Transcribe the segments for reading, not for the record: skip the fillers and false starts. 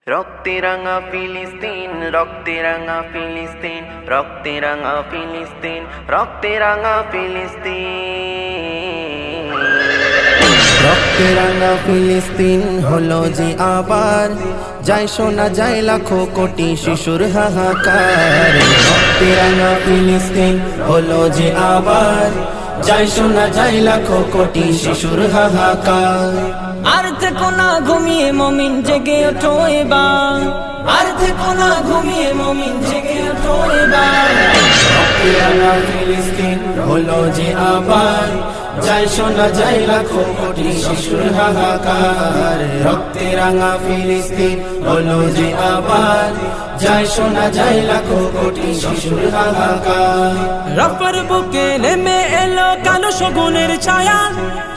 রক্তে রাঙা ফিলিস্তিন, রক্তে রাঙা ফিলিস্তিন, রক্তে রাঙা ফিলিস্তিন, রক্তে রাঙা ফিলিস্তিন। রক্তে রাঙা ফিলিস্তিন হলো যে আবার, যায় শোনা যায় লাখো কোটি শিশুর হাহাকার। রক্তে রাঙা ফিলিস্তিন হলো যে আবার, যায় শোনা যায় লাখো কোটি শিশুর হাহাকার। আর থেকো না ঘুমিয়ে মমিন, জেগে ওঠো এবার। আর থেকো না ঘুমিয়ে মমিন, জেগে ওঠো এবার। রক্তে রাঙা ফিলিস্তিন হলো যে আবার, যায় শোনা যায় লাখো কোটি শিশুর হাহাকার। রক্তে রাঙা ফিলিস্তিন হলো যে আবার, যায় শোনা যায় লাখো কোটি শিশুর হাহাকার। রফার বুকে নেমে এলো কালো শগুনের ছায়া,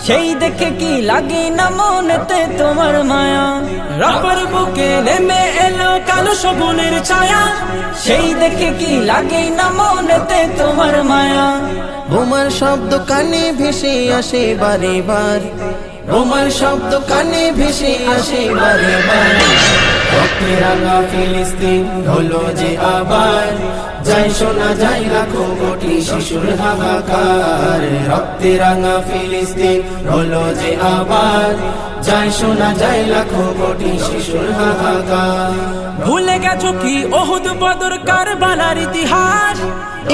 সেই দেখে কি লাগে না মনেতে তোমার মায়া। রফার বুকে নেমে এলো কালো শগুনের ছায়া, সেই দেখে কি লাগে না মনেতে তোমার মায়া। বোমার শব্দ কানে ভেসে আসে বারে বার, বোমার শব্দ কানে ভেসে আসে বারে বার। রক্তে রাঙা ফিলিস্তিন হলো যে আবার, যায় শোনা যায় লাখো কোটি শিশুর হাহাকার। রক্তে রাঙা ফিলিস্তিন হলো যে আবার, যায় শোনা যায় লাখো কোটি শিশুর হাহাকার। ভুলে গেছো কি ওহুদ বদর কারবালার ইতিহাস?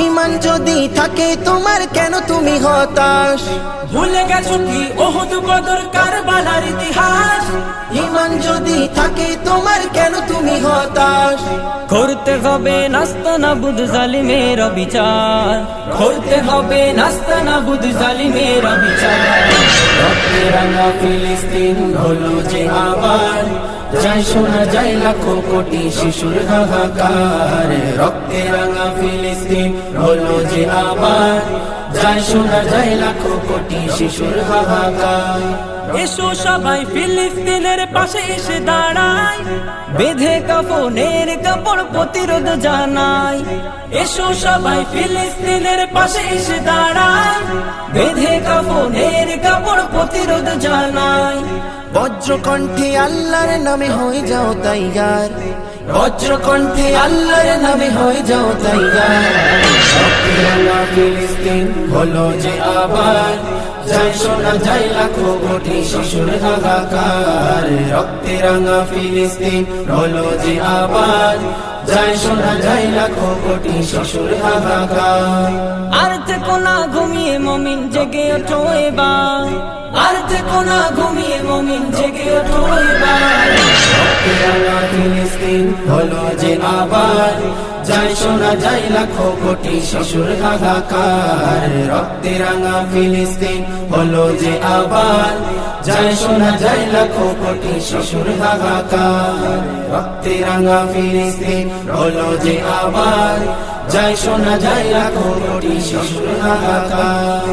ঈমান যদি থাকে তোমার কেন তুমি হতাশ? ভুলে গেছো কি ওহুদ বদর কারবালার ইতিহাস? ঈমান যদি থাকে তোমার কেন তুমি হতাশ? করতে হবে নাস্তানাবুদ জালিমের বিচার, করতে হবে নাস্তানাবুদ জালিমের বিচার। রক্তে রাঙা ফিলিস্তিন হলো যে আবার, যায় শোনা যায় লাখো কোটি শিশুর হাহাকার। রক্তে রাঙা ফিলিস্তিন হলো যে আবার, যায় শোনা যায় লাখো কোটি শিশুর হাহাকার। এসো সবাই ফিলিস্তিনের পাশে এসে দাঁড়াই, বেঁধে কাফনের কাপড় প্রতিরোধ জানাই। এসো সবাই ফিলিস্তিনের পাশে এসে দাঁড়াই, বেঁধে কাফনের কাপড় প্রতিরোধ জানাই। বজ্রকণ্ঠে আল্লাহর নামে হয়ে যাও তাইয়ার, বজ্রকণ্ঠে আল্লাহর নামে হয়ে যাও তাইয়ার। রক্তে রাঙা ফিলিস্তিন হলো যে আবার, যায় শোনা যায় লাখো কোটি শিশুর হাহাকার। রক্তে রাঙা ফিলিস্তিন হলো যে আবার, যায় শোনা যায় লাখো কোটি শিশুর হাহাকার। আর থেকো না ঘুমিয়ে মমিন, জেগে ওঠো এবার। আর থেকো না ঘুমিয়ে মমিন, জেগে ওঠো এবার। রক্তে রাঙা ফিলিস্তিন হলো যে আবার, যায় শোনা যায় লাখো কোটি শিশুর হাহাকার। রক্তে রাঙা ফিলিস্তিন হলো যে আবার, যায় শোনা যায় লাখো কোটি শিশুর হাহাকার। রক্তে রাঙা ফিলিস্তিন হলো যে আবার, যায় শোনা যায় লাখো কোটি শিশুর হাহাকার।